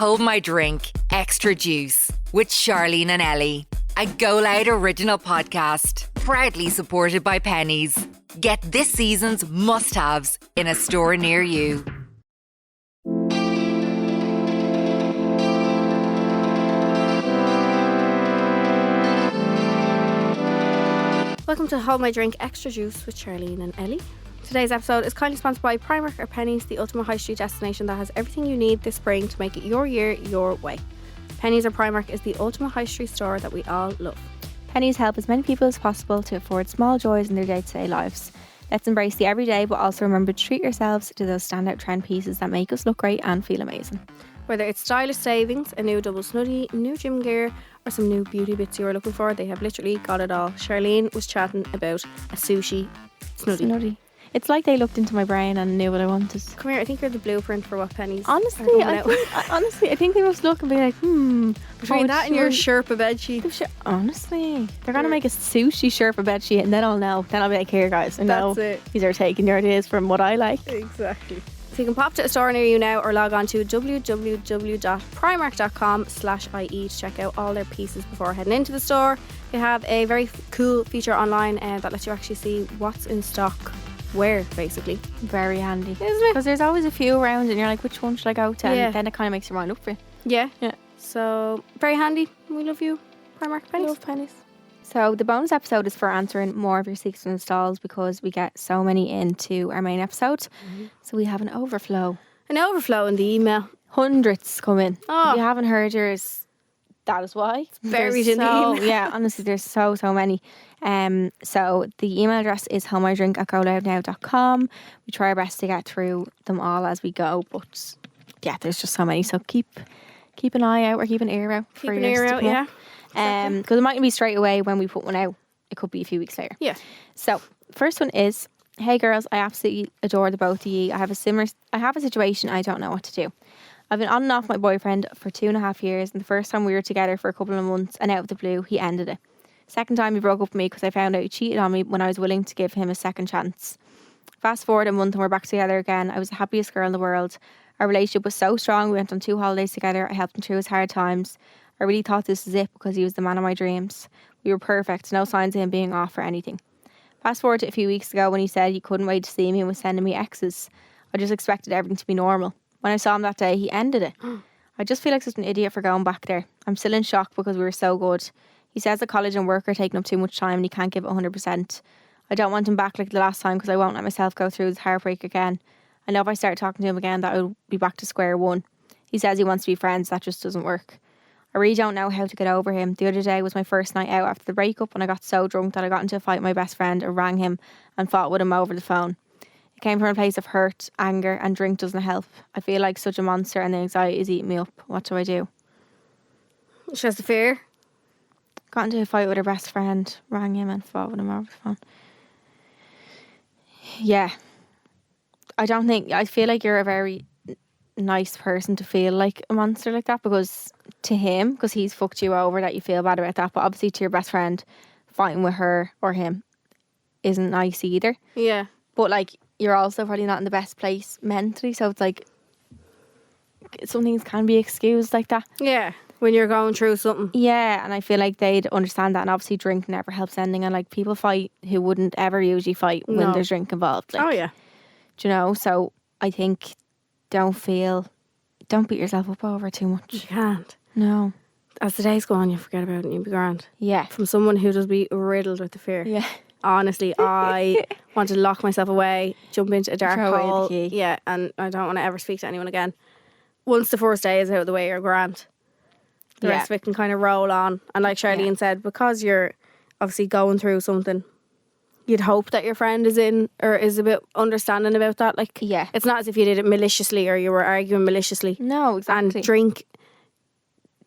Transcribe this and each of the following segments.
Hold My Drink Extra Juice with Charlene and Ellie, a GoLoud original podcast, proudly supported by Pennies. Get this season's must-haves in a store near you. Welcome to Hold My Drink Extra Juice with Charlene and Ellie. Today's episode is kindly sponsored by Primark or Pennies, the ultimate high street destination that has everything you need this spring to make it your year, your way. Pennies or Primark is the ultimate high street store that we all love. Pennies help as many people as possible to afford small joys in their day-to-day lives. Let's embrace the everyday, but also remember to treat yourselves to those standout trend pieces that make us look great and feel amazing. Whether it's stylish savings, a new double snuddy, new gym gear, or some new beauty bits you're looking for, they have literally got it all. Charlene was chatting about a sushi snuddy. It's like they looked into my brain and knew what I wanted. Come here, I think you're the blueprint for what Pennies Honestly, are coming out. I think they must look and be like, Between that and your Sherpa bedsheet. Honestly, they're going to make a sushi Sherpa bedsheet and then I'll know. Then I'll be like, here guys, I know these are taking your ideas from what I like. Exactly. So you can pop to a store near you now or log on to www.primark.com/ie to check out all their pieces before heading into the store. They have a very cool feature online that lets you actually see what's in stock where, basically. Very handy. Isn't it? Because there's always a few around and you're like, which one should I go to? Yeah. And then it kind of makes your mind up for you. Yeah. So, very handy. We love you, Primark Pennies. Love Pennies. So the bonus episode is for answering more of your secrets and installs because we get so many into our main episode. Mm-hmm. So we have an overflow. An overflow in the email. Hundreds come in. Oh. If you haven't heard yours, that is why. It's buried in the email. Yeah, honestly, there's so many. So the email address is homemydrink@goloudnow.com. We try our best to get through them all as we go, but yeah, there's just so many. So keep an eye out or keep an ear out for yours. Keep an ear out, yeah. Because it might not be straight away when we put one out. It could be a few weeks later. Yeah. So first one is, hey girls, I absolutely adore the both of you. I have a situation I don't know what to do. I've been on and off my boyfriend for 2.5 years, and the first time we were together for a couple of months, and out of the blue, he ended it. Second time he broke up with me because I found out he cheated on me when I was willing to give him a second chance. Fast forward a month and we're back together again. I was the happiest girl in the world. Our relationship was so strong. We went on 2 holidays together. I helped him through his hard times. I really thought this was it because he was the man of my dreams. We were perfect. No signs of him being off or anything. Fast forward to a few weeks ago when he said he couldn't wait to see me and was sending me exes. I just expected everything to be normal. When I saw him that day, he ended it. I just feel like such an idiot for going back there. I'm still in shock because we were so good. He says that college and work are taking up too much time and he can't give it 100%. I don't want him back like the last time because I won't let myself go through this heartbreak again. I know if I start talking to him again that I'll be back to square one. He says he wants to be friends. That just doesn't work. I really don't know how to get over him. The other day was my first night out after the breakup and I got so drunk that I got into a fight with my best friend and rang him and fought with him over the phone. It came from a place of hurt, anger, and drink doesn't help. I feel like such a monster and the anxiety is eating me up. What do I do? She has the fear. Got into a fight with her best friend, rang him and fought with him over the phone. Yeah. I feel like you're a very nice person to feel like a monster like that because to him, because he's fucked you over, that you feel bad about that, but obviously to your best friend, fighting with her or him isn't nice either. Yeah. But like, you're also probably not in the best place mentally, so it's like some things can be excused like that. Yeah. When you're going through something. Yeah, and I feel like they'd understand that, and obviously drink never helps ending, and like people fight who wouldn't ever usually fight when there's drink involved. Like, oh yeah. Do you know? So I think don't beat yourself up over it too much. You can't. No. As the days go on, you forget about it and you'll be grand. Yeah. From someone who does be riddled with the fear. Yeah. Honestly, I want to lock myself away, jump into a dark hole. Yeah, and I don't want to ever speak to anyone again. Once the first day is out of the way, you're grand. The rest of it can kind of roll on. And like Charlene said, because you're obviously going through something, you'd hope that your friend is in or is a bit understanding about that. Like, it's not as if you did it maliciously or you were arguing maliciously. No, exactly. And drink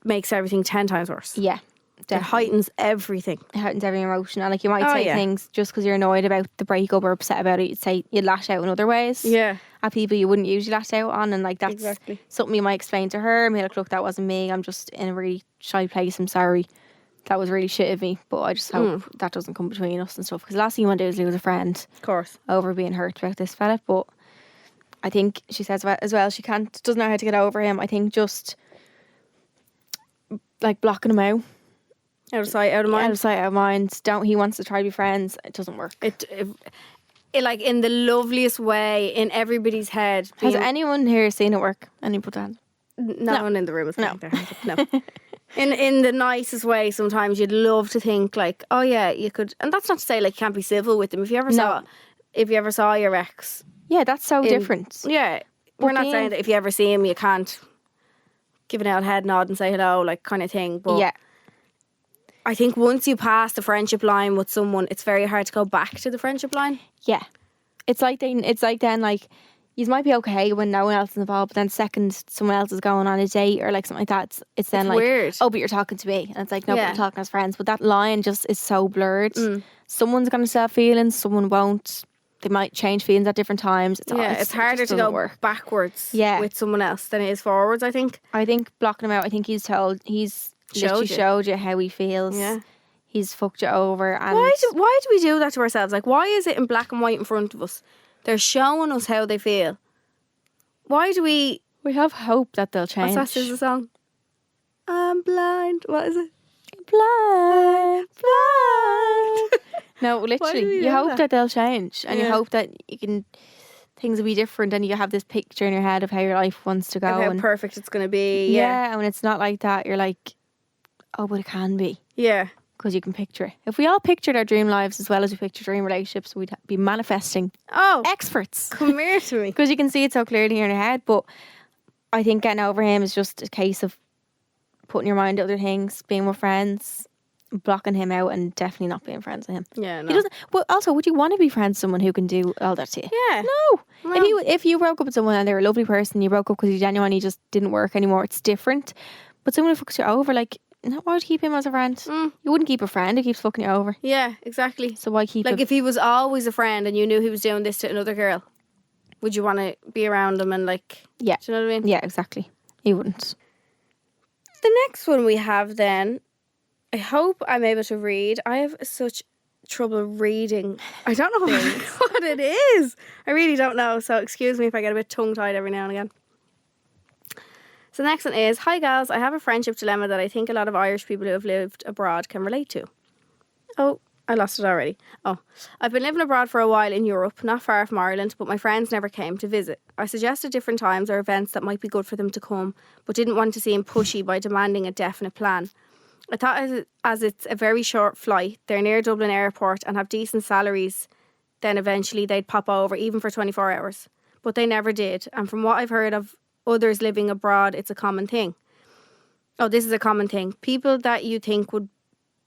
makes everything 10 times worse. Yeah. Definitely. It heightens everything. It heightens every emotion. And like you might say things just because you're annoyed about the breakup or upset about it, you'd lash out in other ways. Yeah. At people you wouldn't usually lash out on, and like that's something you might explain to her. Be like, look, that wasn't me. I'm just in a really shy place. I'm sorry. That was really shit of me. But I just hope that doesn't come between us and stuff. Because the last thing you want to do is lose a friend. Of course. Over being hurt about this fella. But I think she says as well she doesn't know how to get over him. I think just like blocking him out. Out of sight, out of mind. Out of sight, out of mind. He wants to try to be friends. It doesn't work. It like in the loveliest way in everybody's head. Has anyone here seen it work? Any put hand? No one in the room is putting No. their hands up. No. In the nicest way, sometimes you'd love to think like, oh yeah, you could, and that's not to say like you can't be civil with them. If you ever saw your ex, Yeah, that's so different. Yeah, we're not saying that if you ever see him, you can't give an old head nod and say hello, like kind of thing. But Yeah. I think once you pass the friendship line with someone, it's very hard to go back to the friendship line. Yeah. It's like then you might be okay when no one else is involved, but then second someone else is going on a date or like something like that, it's then like weird. Oh, but you're talking to me, and it's like no, but Yeah. we're talking as friends. But that line just is so blurred. Someone's gonna start feelings, someone won't. They might change feelings at different times. It's harder to go backwards with someone else than it is forwards, I think. I think blocking him out, I think he's literally showed you how he feels. Yeah. He's fucked you over. And Why do we do that to ourselves? Like, why is it in black and white in front of us? They're showing us how they feel. Why do we... We have hope that they'll change. What's that SZA song? I'm blind. What is it? Blind. No, literally, you hope that they'll change, and you hope that things will be different, and you have this picture in your head of how your life wants to go, and how perfect it's going to be. Yeah, and when it's not like that, you're like, oh, but it can be. Yeah. Because you can picture it. If we all pictured our dream lives as well as we picture dream relationships, we'd be manifesting experts. Come here to me. Because you can see it so clearly in your head. But I think getting over him is just a case of putting your mind to other things, being with friends, blocking him out, and definitely not being friends with him. Yeah, no. He doesn't. But also, would you want to be friends with someone who can do all that to you? Yeah. No. If you broke up with someone and they're a lovely person, you broke up because you genuinely just didn't work anymore, it's different. But someone who fucks you over, like, no, why would you keep him as a friend? You wouldn't keep a friend who keeps fucking you over. Yeah, exactly. So why keep like if he was always a friend and you knew he was doing this to another girl, would you want to be around him and like... Yeah. Do you know what I mean? Yeah, exactly. You wouldn't. The next one we have then, I hope I'm able to read. I have such trouble reading. I don't know what it is. I really don't know. So excuse me if I get a bit tongue-tied every now and again. So the next one is, hi gals, I have a friendship dilemma that I think a lot of Irish people who have lived abroad can relate to. Oh, I lost it already. Oh, I've been living abroad for a while in Europe, not far from Ireland, but my friends never came to visit. I suggested different times or events that might be good for them to come, but didn't want to seem pushy by demanding a definite plan. I thought as it's a very short flight, they're near Dublin Airport and have decent salaries, then eventually they'd pop over, even for 24 hours. But they never did, and from what I've heard of others living abroad, it's a common thing. Oh, this is a common thing. People that you think would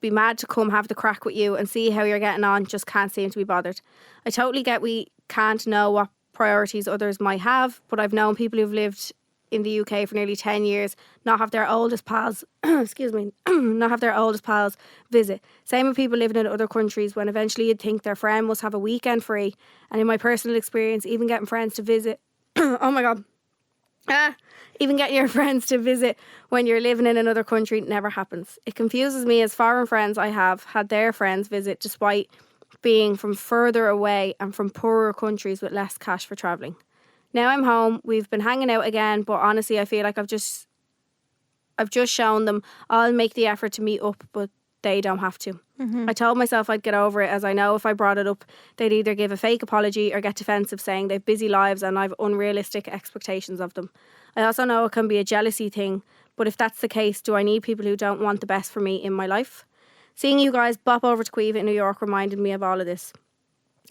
be mad to come have the crack with you and see how you're getting on just can't seem to be bothered. I totally get we can't know what priorities others might have, but I've known people who've lived in the UK for nearly 10 years not have their oldest pals not have their oldest pals visit. Same with people living in other countries, when eventually you'd think their friend must have a weekend free. And in my personal experience, even getting friends to visit oh my god, even getting your friends to visit when you're living in another country never happens. It confuses me, as foreign friends I have had their friends visit despite being from further away and from poorer countries with less cash for travelling. Now I'm home, we've been hanging out again, but honestly I feel like I've just shown them I'll make the effort to meet up, but they don't have to. I told myself I'd get over it, as I know if I brought it up, they'd either give a fake apology or get defensive, saying they've busy lives and I've unrealistic expectations of them. I also know it can be a jealousy thing, but if that's the case, do I need people who don't want the best for me in my life? Seeing you guys bop over to Cueva in New York reminded me of all of this,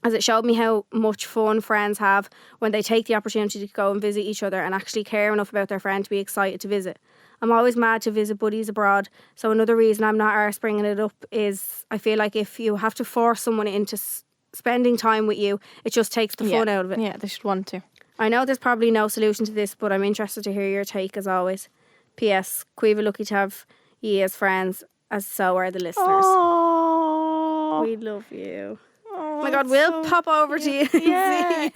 as it showed me how much fun friends have when they take the opportunity to go and visit each other and actually care enough about their friend to be excited to visit. I'm always mad to visit buddies abroad, so another reason I'm not arse bringing it up is I feel like if you have to force someone into spending time with you, it just takes the fun out of it. Yeah, they should want to. I know there's probably no solution to this, but I'm interested to hear your take as always. P.S. Cueva lucky to have ye as friends, as so are the listeners. Oh, we love you. Oh my God, we'll pop over to you. Yeah.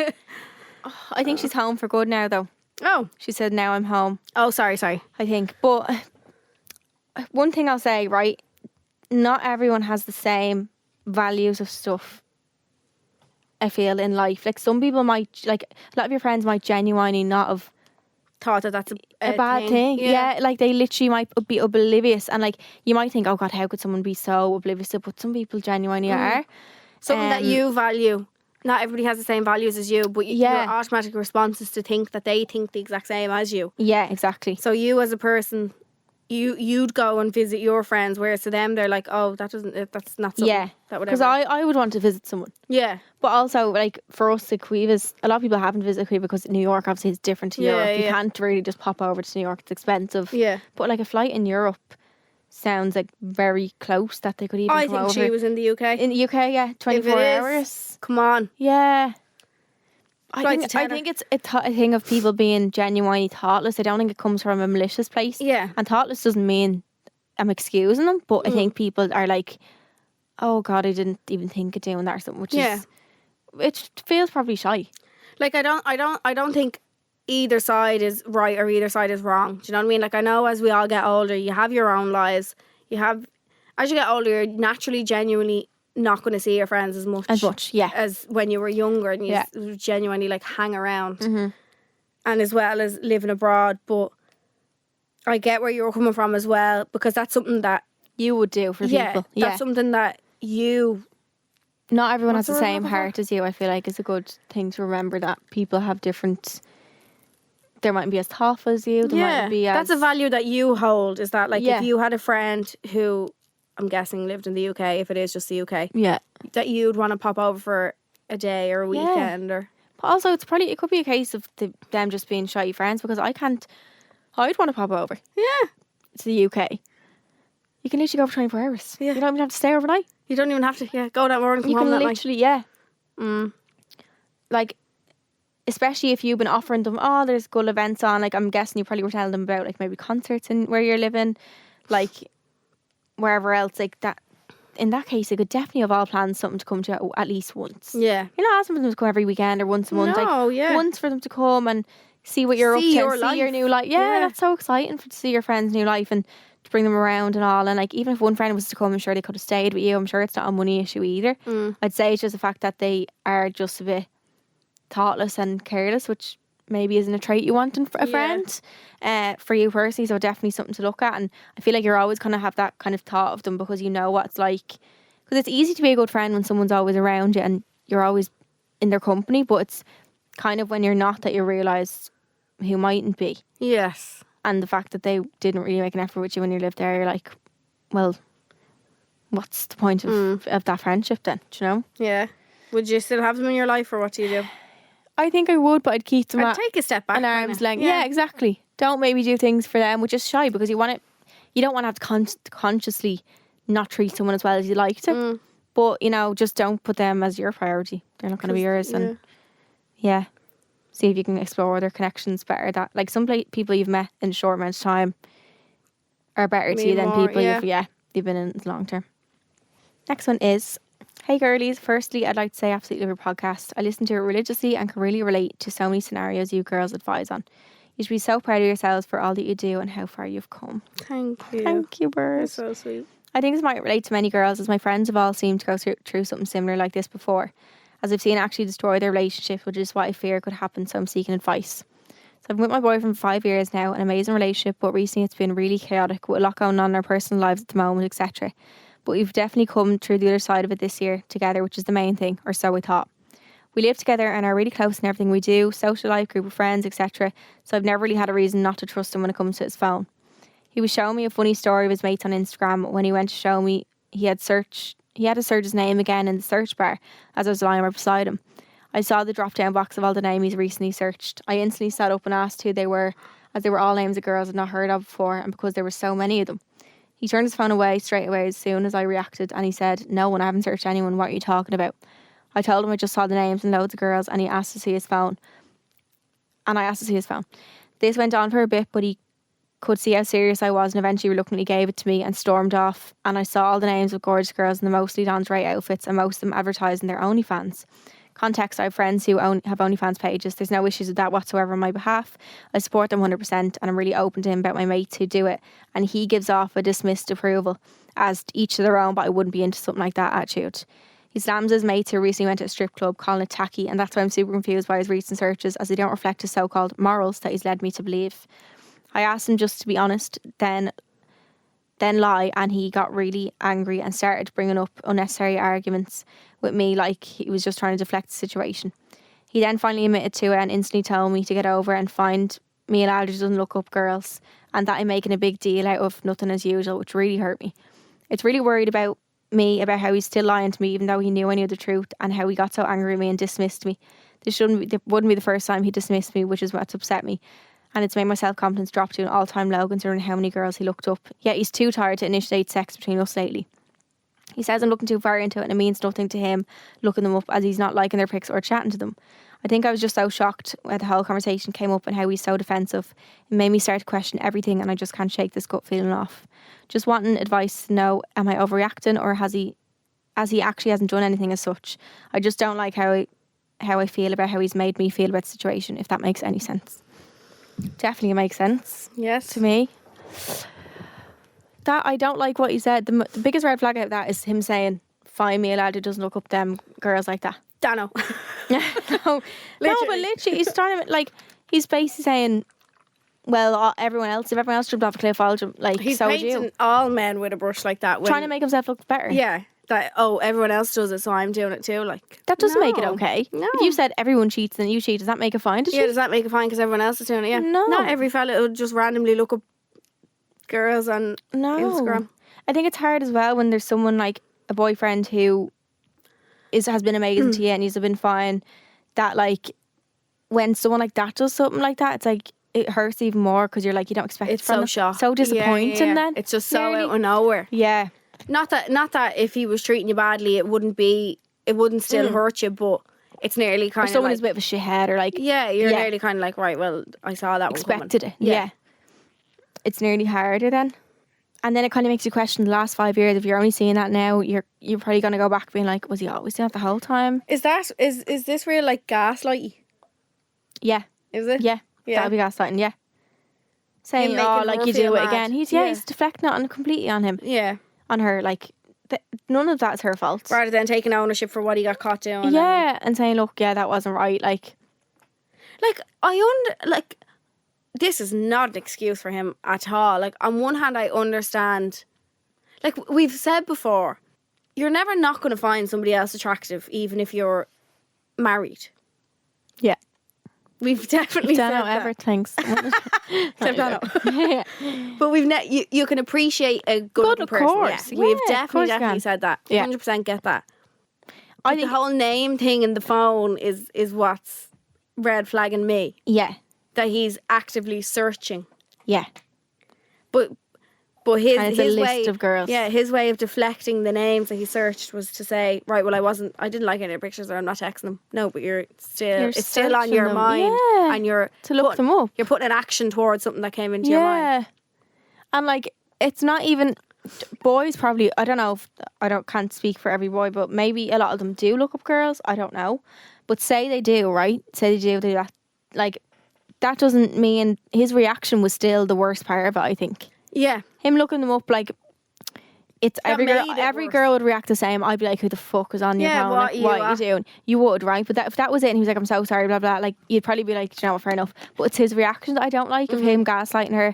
I think she's home for good now, though. Oh. She said, now I'm home. Oh, sorry. I think. But one thing I'll say, right, not everyone has the same values of stuff, I feel, in life. Like, some people might, like, a lot of your friends might genuinely not have thought that that's a bad thing. Yeah, like they literally might be oblivious, and like you might think, oh God, how could someone be so oblivious to it? But some people genuinely are. Something that you value. Not everybody has the same values as you, but your automatic response is to think that they think the exact same as you. Yeah, exactly. So you as a person, you'd go and visit your friends, whereas to them they're like, oh, that's not something that would ever. Because I would want to visit someone. Yeah. But also, like, for us, like, a lot of people haven't visited Cuba because New York obviously is different to Europe. You can't really just pop over to New York. It's expensive. Yeah. But like a flight in Europe sounds like very close that they could even I come think over. she was in the UK. In the UK, yeah. 24 hours. Come on. Yeah. I Flight to think it's a thing of people being genuinely thoughtless. I don't think it comes from a malicious place. Yeah. And thoughtless doesn't mean I'm excusing them, but I think people are like, oh God, I didn't even think of doing that or something, which is, it feels probably shy. Like I don't think either side is right or either side is wrong. Do you know what I mean? Like I know as we all get older, you have your own lives. As you get older, you're naturally, genuinely not going to see your friends as much, as when you were younger and you genuinely like hang around, and as well as living abroad. But I get where you're coming from as well, because that's something that you would do for people. That's something that you. Not everyone has the same heart as you. I feel like it's a good thing to remember that people have different. There mightn't be as thoughtful as you. There mightn't be as. That's a value that you hold. Is that like if you had a friend who, I'm guessing, lived in the UK, if it is just the UK, that you'd want to pop over for a day or a weekend, or. But also, it could be a case of them just being shy friends, because I'd want to pop over. Yeah. To the UK. You can literally go for 24 hours. Yeah. You don't even have to stay overnight. You don't even have to, go that morning, come home that night. You can literally, Like, especially if you've been offering them, there's good events on, like, I'm guessing you probably were telling them about, like, maybe concerts in where you're living, like, wherever else, like, that. In that case, they could definitely have all planned something to come to at least once. Yeah. You're not asking for them to come every weekend or once a month. No, like, once for them to come and see what you're up to, see your new life. Yeah, that's so exciting to see your friend's new life and to bring them around and all. And like, even if one friend was to come, I'm sure they could have stayed with you. I'm sure it's not a money issue either. I'd say it's just the fact that they are just a bit thoughtless and careless, which maybe isn't a trait you want in a friend. For you personally, so definitely something to look at. And I feel like you're always going to have that kind of thought of them, because you know what it's like. Because it's easy to be a good friend when someone's always around you and you're always in their company, but it's kind of when you're not that you realise who mightn't be. Yes. And the fact that they didn't really make an effort with you when you lived there, you're like, well, what's the point of that friendship then, do you know? Yeah. Would you still have them in your life, or what do you do? I think I would, but I'd keep them I'd take a step back. An arm's length. Yeah, exactly. Don't maybe do things for them, which is shy, because you don't want to have to consciously not treat someone as well as you like to. But, just don't put them as your priority. They're not going to be yours. And see if you can explore their connections better. That, like, some people you've met in a short amount of time are better to you than people you've been in long term. Next one is, hey girlies, firstly I'd like to say I absolutely love your podcast. I listen to it religiously and can really relate to so many scenarios you girls advise on. You should be so proud of yourselves for all that you do and how far you've come. Thank you. Thank you, Bird. You're so sweet. I think this might relate to many girls, as my friends have all seemed to go through something similar like this before, as I've seen it actually destroy their relationship, which is what I fear could happen, so I'm seeking advice. So I've been with my boyfriend for 5 years now, an amazing relationship, but recently it's been really chaotic with a lot going on in our personal lives at the moment, etc. But we've definitely come through the other side of it this year together, which is the main thing, or so we thought. We live together and are really close in everything we do, social life, group of friends, etc. So I've never really had a reason not to trust him when it comes to his phone. He was showing me a funny story of his mates on Instagram when he went to show me he had to search his name again in the search bar as I was lying right beside him. I saw the drop down box of all the names he's recently searched. I instantly sat up and asked who they were, as they were all names of girls I'd not heard of before, and because there were so many of them. He turned his phone away straight away as soon as I reacted, and he said, "No one, I haven't searched anyone, what are you talking about?" I told him I just saw the names and loads of girls, and he asked to see his phone. And I asked to see his phone. This went on for a bit, but he could see how serious I was and eventually reluctantly gave it to me and stormed off. And I saw all the names of gorgeous girls in the mostly lingerie outfits, and most of them advertising their OnlyFans. Context, I have friends who have OnlyFans pages. There's no issues with that whatsoever on my behalf. I support them 100%, and I'm really open to him about my mates who do it. And he gives off a dismissed approval as each to their own, but I wouldn't be into something like that attitude. He slams his mates who recently went to a strip club, calling it tacky, and that's why I'm super confused by his recent searches, as they don't reflect his so-called morals that he's led me to believe. I asked him just to be honest, then lie, and he got really angry and started bringing up unnecessary arguments with me like he was just trying to deflect the situation. He then finally admitted to it and instantly told me to get over and find me and Alder doesn't look up girls, and that I'm making a big deal out of nothing as usual, which really hurt me. It's really worried about me about how he's still lying to me even though he knew I knew the truth, and how he got so angry at me and dismissed me. This wouldn't be the first time he dismissed me, which is what's upset me. And it's made my self-confidence drop to an all-time low considering how many girls he looked up. Yet he's too tired to initiate sex between us lately. He says I'm looking too far into it and it means nothing to him looking them up, as he's not liking their pics or chatting to them. I think I was just so shocked when the whole conversation came up and how he's so defensive. It made me start to question everything, and I just can't shake this gut feeling off. Just wanting advice to know, am I overreacting, or has he actually hasn't done anything as such? I just don't like how I feel about how he's made me feel about the situation, if that makes any sense. Definitely makes sense. Yes. To me. That I don't like what he said. The biggest red flag out of that is him saying, find me a lad who doesn't look up them girls like that. Dano. No, but literally he's trying to, like, he's basically saying, well, if everyone else jumped off a cliff, I'll jump, like, He's so would painting you. all men with a brush like that. Trying to make himself look better. Yeah. That, everyone else does it, so I'm doing it too. Like, That doesn't make it no. okay. No. If you said everyone cheats and you cheat, does that make it fine? Does that make it fine because everyone else is doing it? Yeah. No. Not every fella would just randomly look up girls on Instagram. I think it's hard as well when there's someone like a boyfriend who has been amazing to you and he's been fine, that like when someone like that does something like that, it's like it hurts even more because you're like, you don't expect It's it from so them. shocked. So disappointing. Yeah. Then it's just so Nearly. out of nowhere. Yeah. Not that if he was treating you badly, it wouldn't still hurt you, but it's nearly kind Or of someone like, is a bit of a shithead, or like you're nearly kind of like, right, well, I saw that expected one it. Yeah. It's nearly harder then. And then it kind of makes you question the last 5 years. If you're only seeing that now, you're probably going to go back being like, was he always doing that the whole time? Is this real like gaslighty? Yeah. Is it? Yeah. That'll be gaslighting, yeah. Saying, making like her you feel do it mad. again. He's deflecting it completely on him. Yeah. On her, like, none of that's her fault. Rather than taking ownership for what he got caught doing. Yeah, and saying, look, yeah, that wasn't right. Like, this is not an excuse for him at all. Like, on one hand, I understand. Like, we've said before, you're never not going to find somebody else attractive, even if you're married. yeah. We've definitely said Don't know that. ever thinks. Except Dano. Yeah. But you can appreciate a good person. course. Yeah. We've Yeah, of course you definitely can. said that. Yeah. 100% get that. I But think, the whole name thing in the phone is what's red flagging me. yeah. That he's actively searching. Yeah. But his And it's a his list way of girls. Yeah, his way of deflecting the names that he searched was to say, right, well, I didn't like any of their pictures, or I'm not texting them. No, but it's still on searching your them. mind, Yeah. and you're To look them up. You're putting an action towards something that came into your mind. And like, it's not even boys. Probably, I don't know. Can't speak for every boy, but maybe a lot of them do look up girls. I don't know, but say they do, right? Say they do that. Like, that doesn't mean his reaction was still the worst part of it. I think Yeah, him looking them up, like, it's That every girl. made it Every worse. girl would react the same. I'd be like, "Who the fuck is on your Yeah, phone? what Like, what you are you doing?" You would, right? But if that was it, and he was like, "I'm so sorry," blah blah. Like, you'd probably be like, "You know what? Fair enough." But it's his reaction that I don't like, of him gaslighting her,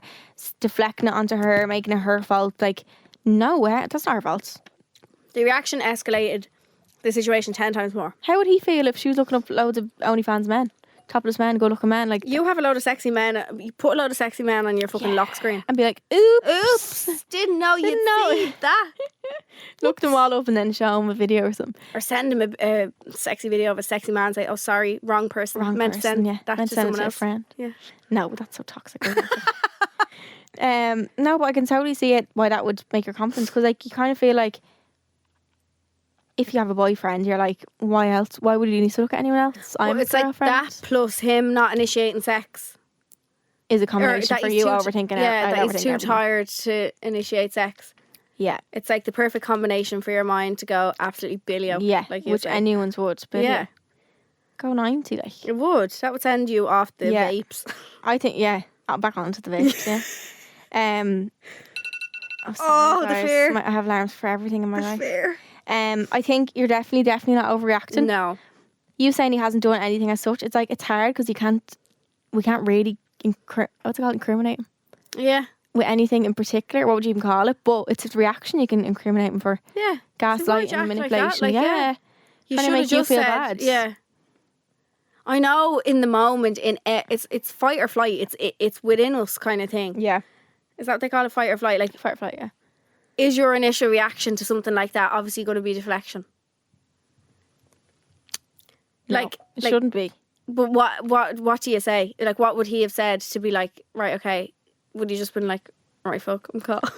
deflecting it onto her, making it her fault. Like, no, that's not her fault. the reaction escalated the situation 10 times more. How would he feel if she was looking up loads of OnlyFans men, topless men, good looking men, like, You have a load of sexy men. You put a load of sexy men on your fucking lock screen. and be like, "Oops, Oops! Didn't know you'd know. see that. look them all up," and then show him a video or something. Or send him a sexy video of a sexy man. Say, "Oh, sorry, wrong person. Wrong Meant to person, send yeah. that Meant to to send it someone to a else." friend. Yeah. No, but that's so toxic. Isn't it? No, but I can totally see it, why that would make your confidence, because like, you kind of feel like if you have a boyfriend, you're like, why else? Why would you need to look at anyone else? Well, I'm it's a like girlfriend. that plus him not initiating sex. Is a Or combination that for he's you too overthinking it. Yeah, I'd that he's overthink too everything. tired to initiate sex. Yeah, It's like the perfect combination for your mind to go absolutely billio. yeah, like you which say. anyone's would. But Yeah. go 90, like. It would. That would send you off the Yeah. vapes. I think, yeah, back onto the vapes, yeah. I'm Oh, the sorry, fear. I have alarms for everything in my life. Fair. I think you're definitely not overreacting. No. You saying he hasn't done anything as such, it's like, it's hard because we can't really incriminate him Yeah. with anything in particular. What would you even call it? But it's a reaction you can incriminate him for. Yeah. Gaslighting and manipulation. Yeah. You Trying to should have make you just feel said, bad. yeah. I know in the moment, it's fight or flight. It's within us kind of thing. Yeah. Is that what they call it, fight or flight? Like, Fight or flight, yeah. is your initial reaction to something like that obviously going to be deflection? No, Like, it shouldn't be. But what do you say? Like, what would he have said to be like, right, okay? Would he just been like, right, fuck, I'm caught?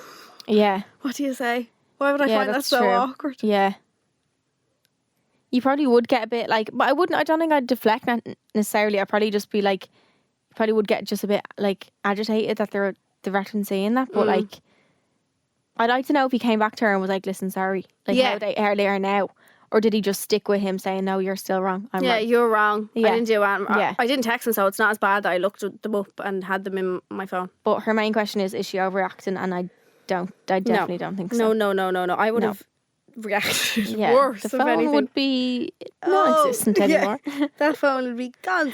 Yeah. What do you say? Why would I find that that's so true. awkward? Yeah. You probably would get a bit like, but I don't think I'd deflect necessarily. I'd probably just be like, probably would get just a bit like agitated that they're actually saying that. But like, I'd like to know if he came back to her and was like, listen, sorry. Like, how they are now. Or did he just stick with him saying, no, you're still wrong. I'm right. You're wrong. Yeah. I didn't do it. Yeah. I didn't text him, so it's not as bad that I looked them up and had them in my phone. But her main question is she overreacting? And I definitely don't think so. No. I would have reacted Yeah. worse, The if phone anything. would be non-existent anymore. Yeah. That phone would be gone.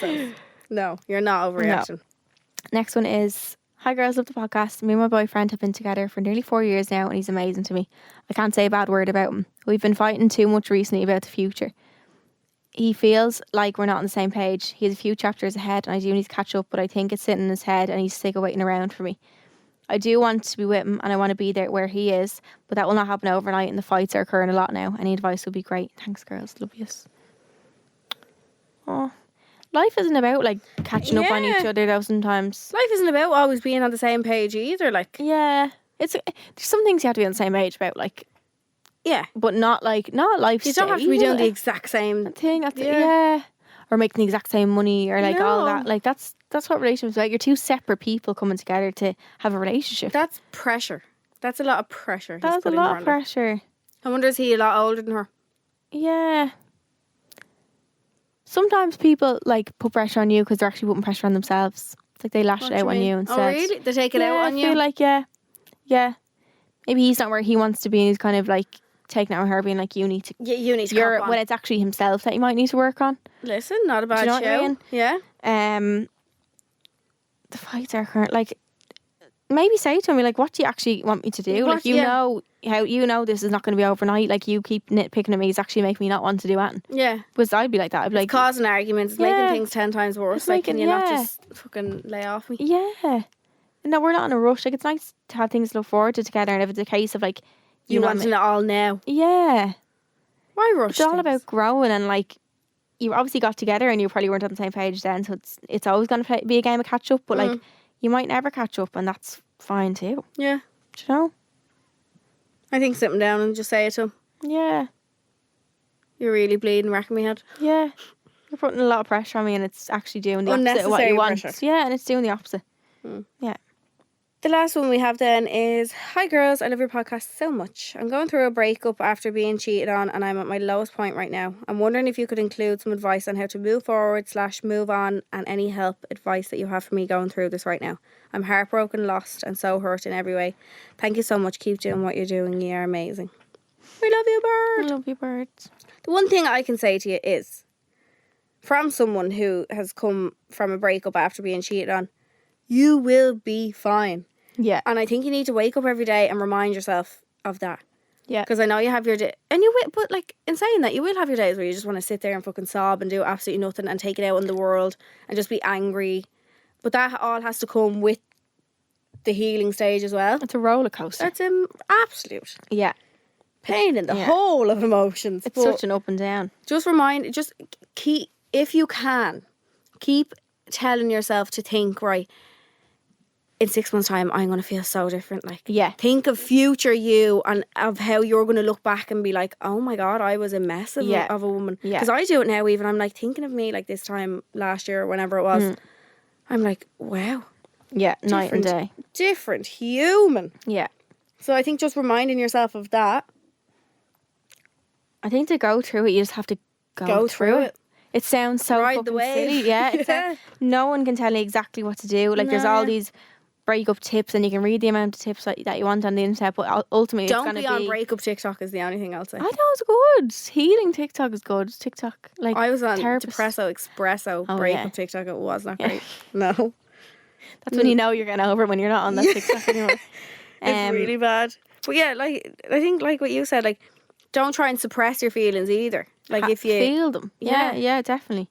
No, you're not overreacting. Next one is, hi girls, love the podcast. Me and my boyfriend have been together for nearly 4 years now and he's amazing to me. I can't say a bad word about him. We've been fighting too much recently about the future. He feels like we're not on the same page. He has a few chapters ahead and I do need to catch up, but I think it's sitting in his head and he's sick of waiting around for me. I do want to be with him and I want to be there where he is, but that will not happen overnight and the fights are occurring a lot now. Any advice would be great. Thanks girls, love yous. Oh, life isn't about like catching up on each other though sometimes. Life isn't about always being on the same page either. Like, yeah, there's some things you have to be on the same page about, like, yeah, but not life. You don't have to be doing the exact same thing. Yeah. Or making the exact same money or like all that. Like that's what relationships are like. You're two separate people coming together to have a relationship. That's pressure. That's a lot of pressure. That's a lot of pressure. I wonder, is he a lot older than her? Yeah. Sometimes people like put pressure on you because they're actually putting pressure on themselves. It's like they lash it out on you instead. Oh really? They take it out on you? I feel like yeah. Maybe he's not where he wants to be and he's kind of like taking it on her, being like, you need to cop on. When it's actually himself that you might need to work on. Listen, not a bad Do you know show. what I mean? Yeah. The fights are current. Like, maybe say to me, like, what do you actually want me to do? Like, know how this is not going to be overnight. Like, you keep nitpicking at me, it's actually making me not want to do anything. Yeah. Because I'd be like that. I'd be like, causing arguments, it's making things 10 times worse. It's like, making, can you not just fucking lay off me? Yeah. No, we're not in a rush. Like, it's nice to have things to look forward to together. And if it's a case of like, you wanting it all now. Yeah. Why rush? It's all about growing, and like, you obviously got together and you probably weren't on the same page then, so it's always going to be a game of catch up, but like, you might never catch up and that's fine too. Yeah. Do you know? I think sit him down and just say it to him. Yeah. You're really bleeding, wrecking me head. Yeah. You're putting a lot of pressure on me and it's actually doing the opposite of what you want. Pressure. Yeah, and it's doing the opposite. Yeah. The last one we have then is, hi girls, I love your podcast so much. I'm going through a breakup after being cheated on and I'm at my lowest point right now. I'm wondering if you could include some advice on how to move forward / move on, and any help, advice that you have for me going through this right now. I'm heartbroken, lost and so hurt in every way. Thank you so much. Keep doing what you're doing. You're amazing. We love you, bird. I love you, bird. The one thing I can say to you is, from someone who has come from a breakup after being cheated on, you will be fine. Yeah. And I think you need to wake up every day and remind yourself of that. Yeah. Because I know you have your day, and you will, but like, in saying that, you will have your days where you just want to sit there and fucking sob and do absolutely nothing and take it out on the world and just be angry. But that all has to come with the healing stage as well. It's a roller coaster. That's an absolute pain in the whole of emotions. It's such an up and down. Just keep, if you can, keep telling yourself to think, right, in 6 months' time, I'm going to feel so different. Like, think of future you and of how you're going to look back and be like, oh my God, I was a mess of a woman. Because I do it now even. I'm like thinking of me like this time last year or whenever it was. I'm like, wow. Yeah, night and day. Different human. Yeah. So I think just reminding yourself of that. I think to go through it, you just have to go through it. It sounds so Ride fucking the wave. silly. Yeah. No one can tell you exactly what to do. Like, there's all these breakup tips, and you can read the amount of tips that you want on the internet, but ultimately Don't it's going be to on breakup TikTok is the only thing I'll say. I know it's good. Healing TikTok is good. TikTok, like I was on therapist. Depresso Espresso breakup TikTok. It was not great. No. That's when you know you're getting over it, when you're not on that TikTok anymore. It's really bad. But yeah, like I think like what you said, like don't try and suppress your feelings either. Like if you feel them. Yeah, definitely.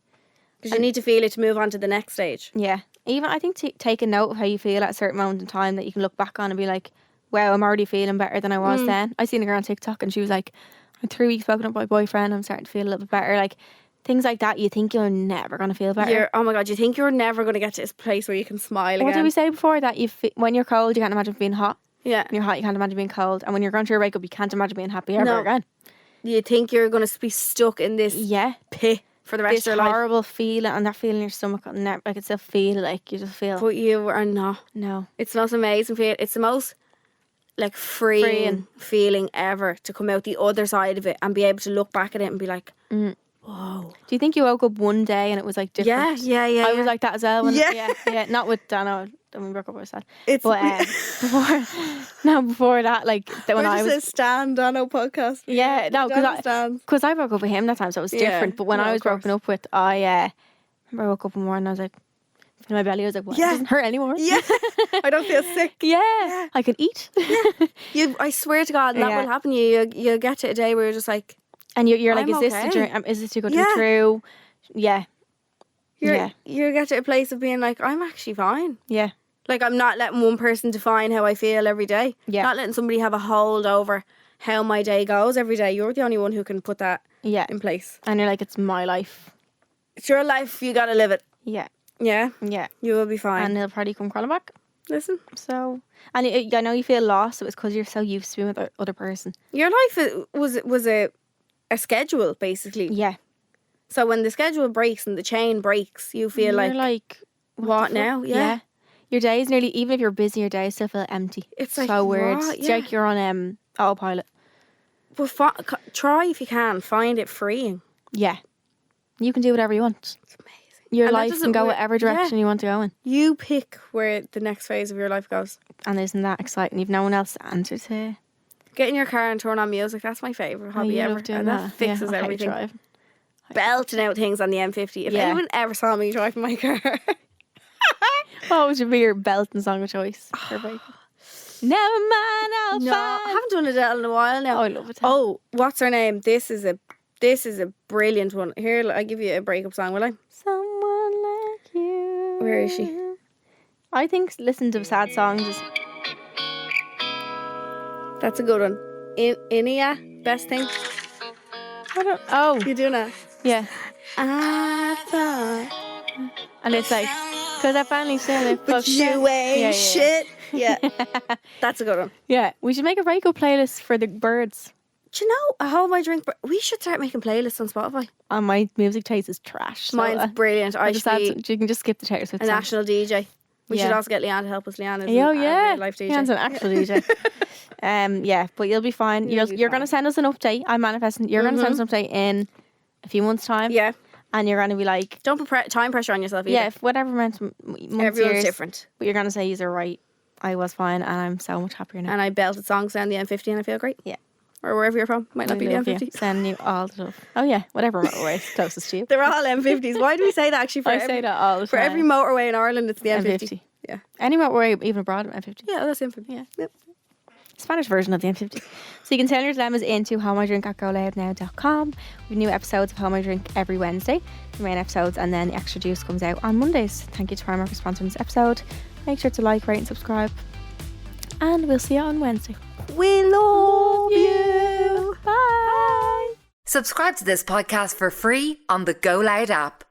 Because you need to feel it to move on to the next stage. Yeah. Even I think take a note of how you feel at a certain moment in time that you can look back on and be like, wow, I'm already feeling better than I was then. I seen a girl on TikTok and she was like, I'm 3 weeks broken up with my boyfriend, I'm starting to feel a little bit better. Like things like that, you think you're never going to feel better. Oh my God, you think you're never going to get to this place where you can smile again. What did we say before? That when you're cold, you can't imagine being hot. Yeah. When you're hot, you can't imagine being cold. And when you're going through a breakup, you can't imagine being happy ever again. You think you're going to be stuck in this pit for the rest of your life. This horrible feeling, and that feeling in your stomach, I can still feel like you just feel. But you are not. No. It's the most amazing feeling. It's the most like freeing feeling ever to come out the other side of it and be able to look back at it and be like, whoa. Do you think you woke up one day and it was like different? Yeah. I was like that as well. Yeah. Not with Dano. When we broke up, I was sad. But before that, like when I was a Stan Dano podcast. Yeah, no, because I broke up with him that time, so it was different. But when I was broken up with, I remember I woke up one morning and I was like, in my belly, I was like, what? It doesn't hurt anymore. Yeah, I don't feel sick. Yeah, I can eat. I swear to God, that will happen. You get to a day where you're just like, and you're like, is this too good to be true? Yeah. You get to a place of being like, I'm actually fine. Yeah. Like, I'm not letting one person define how I feel every day. Yeah. Not letting somebody have a hold over how my day goes every day. You're the only one who can put that in place. And you're like, it's my life. It's your life. You got to live it. Yeah. Yeah? Yeah. You will be fine. And he'll probably come crawling back. Listen. So, and I know you feel lost. So it's because you're so used to being with the other person. Your life was a schedule, basically. Yeah. So when the schedule breaks and the chain breaks, you feel like what now? Yeah. Your days nearly, even if you're busy, your days still feel empty. It's like, so weird. what? It's like you're on autopilot. But try if you can. Find it freeing. Yeah. You can do whatever you want. It's amazing. Your life can go whatever direction you want to go in. You pick where the next phase of your life goes. And isn't that exciting? You've no one else to answer to. Get in your car and turn on music. That's my favourite hobby ever. And that fixes everything. Belting out things on the M50. If anyone ever saw me driving my car... What would be your belting song of choice for breakup? Never mind, I'll find. I haven't done Adele in a while now. Oh, I love it. Oh, what's her name? This is a brilliant one. Here, I'll give you a breakup song, will I? Someone like you. Where is she? I think listening to sad songs is... That's a good one. Inia, best thing. You doing that? Yeah. I thought. And it's like, because I finally said it. But you ain't shit. Yeah. That's a good one. Yeah. We should make a breakup playlist for the birds. Do you know, I hold my drink. We should start making playlists on Spotify. And my music taste is trash. Mine's brilliant. I should be you can just skip the Taylor Swift a national DJ. We should also get Leanne to help us. Leanne is a life DJ. Leanne's an actual DJ. Yeah, but you'll be fine. You're going to send us an update. I'm manifesting. You're going to send us an update in a few months' time. Yeah. And you're going to be like... Don't put time pressure on yourself either. Yeah, whatever months, everyone's years, different. But you're going to say you're right. I was fine and I'm so much happier now. And I belted songs down the M50 and I feel great. Yeah. Or wherever you're from. Might not be the M50. Sending you all the stuff. Oh yeah, whatever motorway is closest to you. They're all M50s. Why do we say that actually? Say that all the time. For every motorway in Ireland, it's the M50. Yeah. Any motorway, even abroad, M50. Yeah, that's M50. Yeah. Yep. Spanish version of the M50. So you can send your dilemmas into howmydrink@GoLoudNow.com. We have new episodes of How My Drink every Wednesday, the main episodes, and then the extra juice comes out on Mondays. Thank you to Primark for sponsoring this episode. Make sure to like, rate and subscribe. And we'll see you on Wednesday. We love you. Bye. Subscribe to this podcast for free on the GoLoud app.